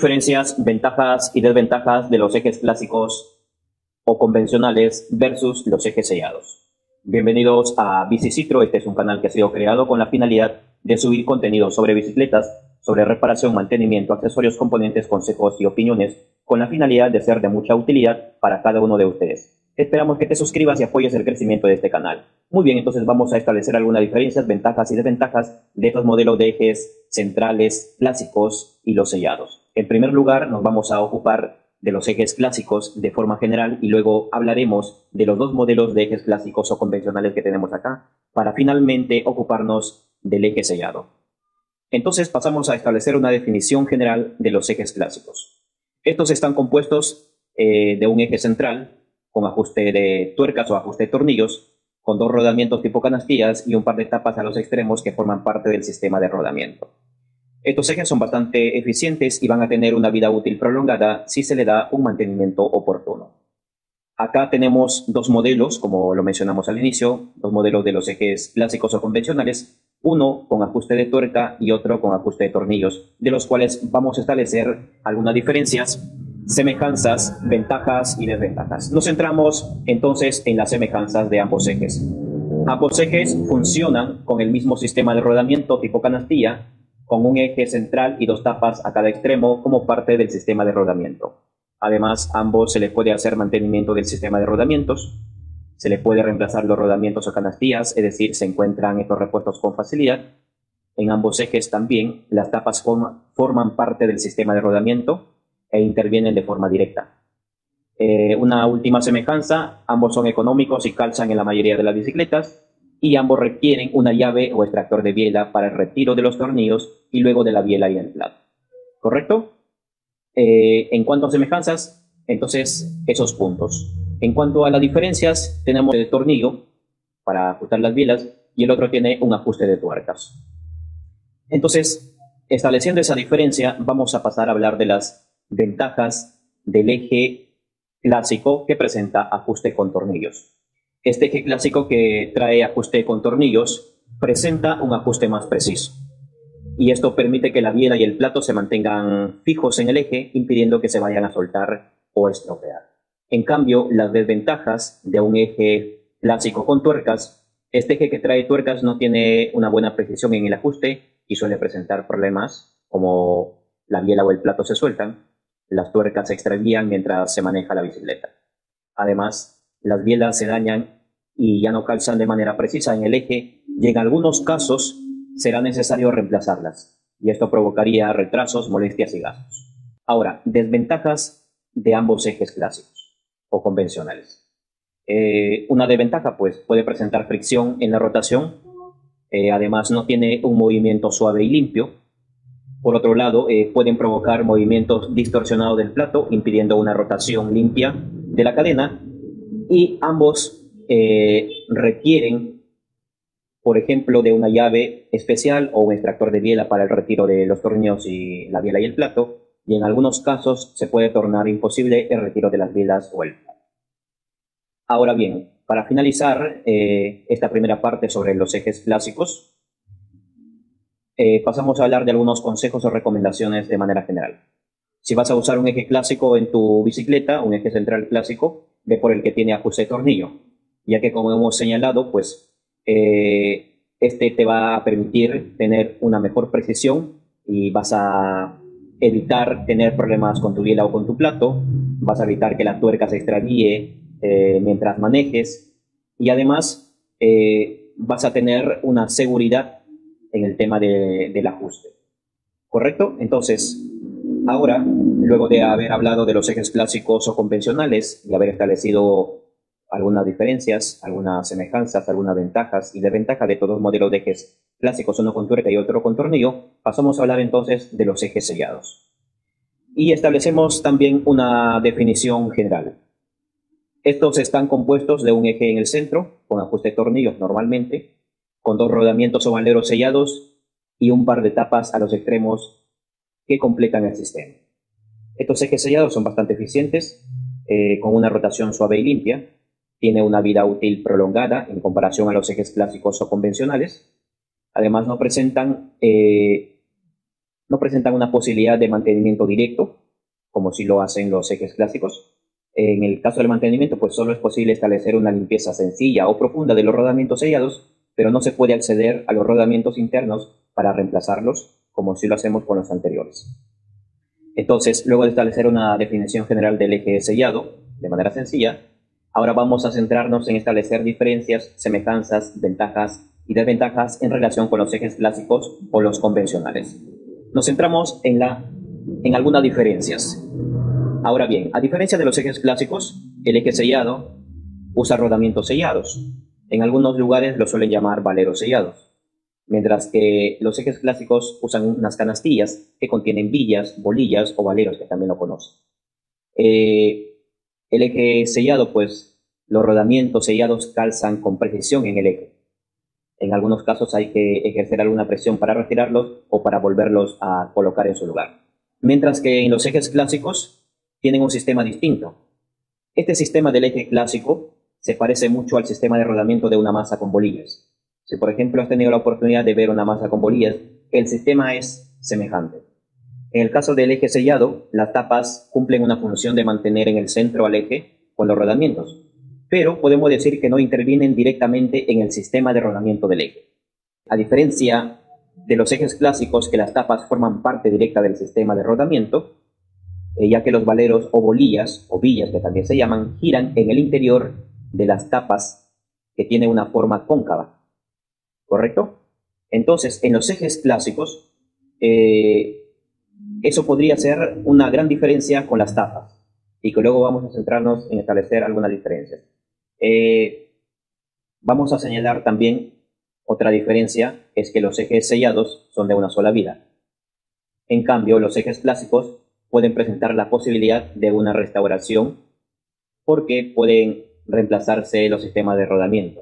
Diferencias, ventajas y desventajas de los ejes clásicos o convencionales versus los ejes sellados. Bienvenidos a Bicicitro. Este es un canal que ha sido creado con la finalidad de subir contenido sobre bicicletas, sobre reparación, mantenimiento, accesorios, componentes, consejos y opiniones, con la finalidad de ser de mucha utilidad para cada uno de ustedes. Esperamos que te suscribas y apoyes el crecimiento de este canal. Muy bien, entonces vamos a establecer algunas diferencias, ventajas y desventajas de estos modelos de ejes centrales, clásicos y los sellados. En primer lugar, nos vamos a ocupar de los ejes clásicos de forma general y luego hablaremos de los dos modelos de ejes clásicos o convencionales que tenemos acá para finalmente ocuparnos del eje sellado. Entonces pasamos a establecer una definición general de los ejes clásicos. Estos están compuestos de un eje central con ajuste de tuercas o ajuste de tornillos, con dos rodamientos tipo canastillas y un par de tapas a los extremos que forman parte del sistema de rodamiento. Estos ejes son bastante eficientes y van a tener una vida útil prolongada si se le da un mantenimiento oportuno. Acá tenemos dos modelos, como lo mencionamos al inicio, dos modelos de los ejes clásicos o convencionales, uno con ajuste de tuerca y otro con ajuste de tornillos, de los cuales vamos a establecer algunas diferencias, semejanzas, ventajas y desventajas. Nos centramos entonces en las semejanzas de ambos ejes. Ambos ejes funcionan con el mismo sistema de rodamiento tipo canastilla, con un eje central y dos tapas a cada extremo como parte del sistema de rodamiento. Además, a ambos se le puede hacer mantenimiento del sistema de rodamientos, se le puede reemplazar los rodamientos o canastillas, es decir, se encuentran estos repuestos con facilidad. En ambos ejes también las tapas forman parte del sistema de rodamiento e intervienen de forma directa. Una última semejanza, ambos son económicos y calzan en la mayoría de las bicicletas, y ambos requieren una llave o extractor de biela para el retiro de los tornillos y luego de la biela y el plato. ¿Correcto? En cuanto a semejanzas, entonces esos puntos. En cuanto a las diferencias, tenemos el tornillo para ajustar las bielas y el otro tiene un ajuste de tuercas. Entonces, estableciendo esa diferencia, vamos a pasar a hablar de las ventajas del eje clásico que presenta ajuste con tornillos. Este eje clásico que trae ajuste con tornillos presenta un ajuste más preciso. Y esto permite que la biela y el plato se mantengan fijos en el eje, impidiendo que se vayan a soltar o estropear. En cambio, las desventajas de un eje clásico con tuercas, este eje que trae tuercas no tiene una buena precisión en el ajuste y suele presentar problemas como la biela o el plato se sueltan, las tuercas se extravían mientras se maneja la bicicleta. Además, las bielas se dañan y ya no calzan de manera precisa en el eje y en algunos casos será necesario reemplazarlas y esto provocaría retrasos, molestias y gastos. Ahora, desventajas de ambos ejes clásicos o convencionales. Una desventaja pues puede presentar fricción en la rotación, además no tiene un movimiento suave y limpio. Por otro lado, pueden provocar movimientos distorsionados del plato, impidiendo una rotación limpia de la cadena. Y ambos requieren, por ejemplo, de una llave especial o un extractor de biela para el retiro de los tornillos y la biela y el plato, y en algunos casos se puede tornar imposible el retiro de las bielas o el plato. Ahora bien, para finalizar esta primera parte sobre los ejes clásicos, pasamos a hablar de algunos consejos o recomendaciones de manera general. Si vas a usar un eje clásico en tu bicicleta, un eje central clásico, ve por el que tiene ajuste de tornillo, ya que como hemos señalado, pues este te va a permitir tener una mejor precisión y vas a evitar tener problemas con tu biela o con tu plato, vas a evitar que la tuerca se extravíe mientras manejes y además vas a tener una seguridad en el tema del ajuste. ¿Correcto? Entonces, ahora, luego de haber hablado de los ejes clásicos o convencionales y haber establecido algunas diferencias, algunas semejanzas, algunas ventajas y desventajas de todos los modelos de ejes clásicos, uno con tuerca y otro con tornillo, pasamos a hablar entonces de los ejes sellados. Y establecemos también una definición general. Estos están compuestos de un eje en el centro, con ajuste de tornillos normalmente, con dos rodamientos o banderos sellados y un par de tapas a los extremos que completan el sistema. Estos ejes sellados son bastante eficientes, con una rotación suave y limpia, tiene una vida útil prolongada en comparación a los ejes clásicos o convencionales. Además no presentan no presentan una posibilidad de mantenimiento directo, como si lo hacen los ejes clásicos. En el caso del mantenimiento, pues solo es posible establecer una limpieza sencilla o profunda de los rodamientos sellados, pero no se puede acceder a los rodamientos internos para reemplazarlos, como si lo hacemos con los anteriores. Entonces, luego de establecer una definición general del eje sellado, de manera sencilla, ahora vamos a centrarnos en establecer diferencias, semejanzas, ventajas y desventajas en relación con los ejes clásicos o los convencionales. Nos centramos en algunas diferencias. Ahora bien, a diferencia de los ejes clásicos, el eje sellado usa rodamientos sellados. En algunos lugares lo suelen llamar valeros sellados, mientras que los ejes clásicos usan unas canastillas que contienen billas, bolillas o valeros, que también lo conocen. El eje sellado, pues los rodamientos sellados calzan con precisión en el eje. En algunos casos hay que ejercer alguna presión para retirarlos o para volverlos a colocar en su lugar. Mientras que en los ejes clásicos tienen un sistema distinto. Este sistema del eje clásico se parece mucho al sistema de rodamiento de una masa con bolillas. Si por ejemplo has tenido la oportunidad de ver una masa con bolillas, el sistema es semejante. En el caso del eje sellado, las tapas cumplen una función de mantener en el centro al eje con los rodamientos, pero podemos decir que no intervienen directamente en el sistema de rodamiento del eje. A diferencia de los ejes clásicos, que las tapas forman parte directa del sistema de rodamiento, ya que los valeros o bolillas, o billas que también se llaman, giran en el interior de las tapas que tienen una forma cóncava. ¿Correcto? Entonces, en los ejes clásicos, eso podría ser una gran diferencia con las tapas, y que luego vamos a centrarnos en establecer algunas diferencias. Vamos a señalar también otra diferencia, es que los ejes sellados son de una sola vida. En cambio, los ejes clásicos pueden presentar la posibilidad de una restauración porque pueden reemplazarse los sistemas de rodamiento.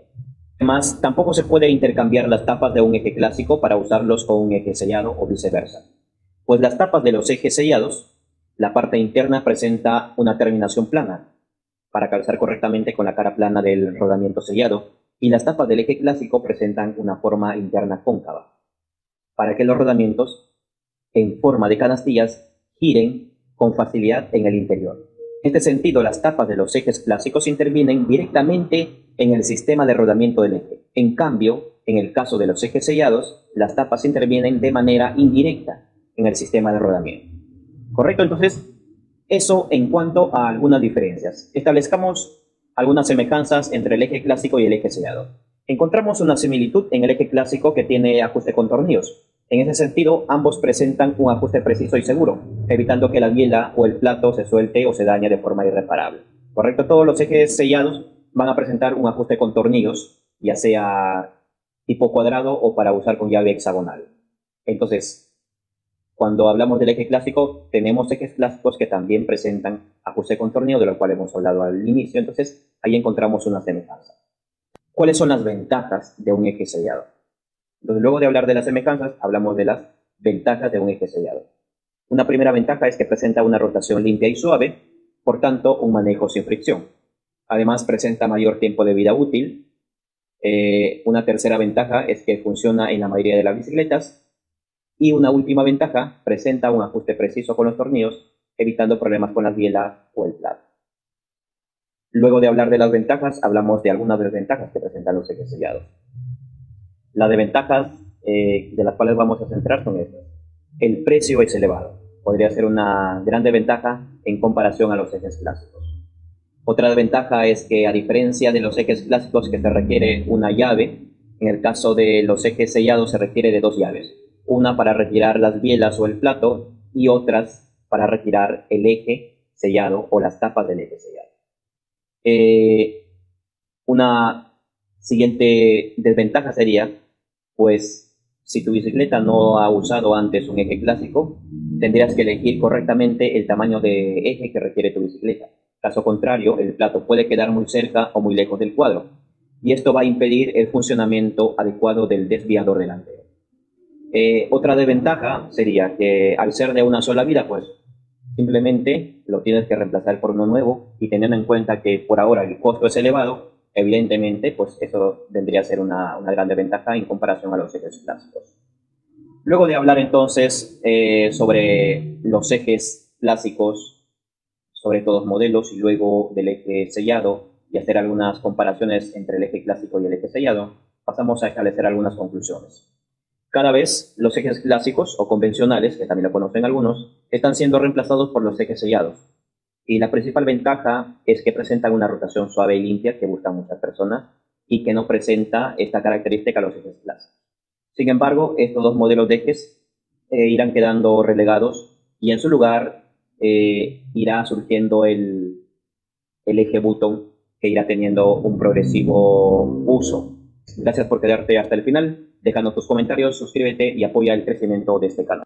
Además, tampoco se puede intercambiar las tapas de un eje clásico para usarlos con un eje sellado o viceversa. Pues las tapas de los ejes sellados, la parte interna presenta una terminación plana para calzar correctamente con la cara plana del rodamiento sellado, y las tapas del eje clásico presentan una forma interna cóncava para que los rodamientos en forma de canastillas giren con facilidad en el interior. En este sentido, las tapas de los ejes clásicos intervienen directamente en el sistema de rodamiento del eje. En cambio, en el caso de los ejes sellados, las tapas intervienen de manera indirecta en el sistema de rodamiento. ¿Correcto? Entonces, eso en cuanto a algunas diferencias. Establezcamos algunas semejanzas entre el eje clásico y el eje sellado. Encontramos una similitud en el eje clásico, que tiene ajuste con tornillos. En ese sentido, ambos presentan un ajuste preciso y seguro, evitando que la biela o el plato se suelte o se dañe de forma irreparable. ¿Correcto? Todos los ejes sellados van a presentar un ajuste con tornillos, ya sea tipo cuadrado o para usar con llave hexagonal. Entonces, cuando hablamos del eje clásico, tenemos ejes clásicos que también presentan ajuste con tornillo, de lo cual hemos hablado al inicio. Entonces, ahí encontramos una semejanza. ¿Cuáles son las ventajas de un eje sellado? Entonces, luego de hablar de las semejanzas, hablamos de las ventajas de un eje sellado. Una primera ventaja es que presenta una rotación limpia y suave, por tanto, un manejo sin fricción. Además, presenta mayor tiempo de vida útil. Una tercera ventaja es que funciona en la mayoría de las bicicletas. Y una última ventaja, presenta un ajuste preciso con los tornillos, evitando problemas con las bielas o el plato. Luego de hablar de las ventajas, hablamos de algunas desventajas que presentan los ejes sellados. Las desventajas de las cuales vamos a centrar son estas. El precio es elevado. Podría ser una gran desventaja en comparación a los ejes clásicos. Otra desventaja es que, a diferencia de los ejes clásicos, que se requiere una llave, en el caso de los ejes sellados se requiere de dos llaves. Una para retirar las bielas o el plato, y otras para retirar el eje sellado o las tapas del eje sellado. Una siguiente desventaja sería, pues, si tu bicicleta no ha usado antes un eje clásico, tendrías que elegir correctamente el tamaño de eje que requiere tu bicicleta. Caso contrario, el plato puede quedar muy cerca o muy lejos del cuadro, y esto va a impedir el funcionamiento adecuado del desviador delantero. Otra desventaja sería que, al ser de una sola vida, pues simplemente lo tienes que reemplazar por uno nuevo, y teniendo en cuenta que por ahora el costo es elevado, evidentemente pues eso vendría a ser una gran desventaja en comparación a los ejes clásicos. Luego de hablar entonces sobre los ejes clásicos, sobre todos modelos, y luego del eje sellado, y hacer algunas comparaciones entre el eje clásico y el eje sellado, pasamos a establecer algunas conclusiones. Cada vez los ejes clásicos o convencionales, que también lo conocen algunos, están siendo reemplazados por los ejes sellados. Y la principal ventaja es que presentan una rotación suave y limpia que buscan muchas personas y que no presenta esta característica a los ejes clásicos. Sin embargo, estos dos modelos de ejes irán quedando relegados y en su lugar irá surgiendo el eje Button, que irá teniendo un progresivo uso. Gracias por quedarte hasta el final. Déjanos tus comentarios, suscríbete y apoya el crecimiento de este canal.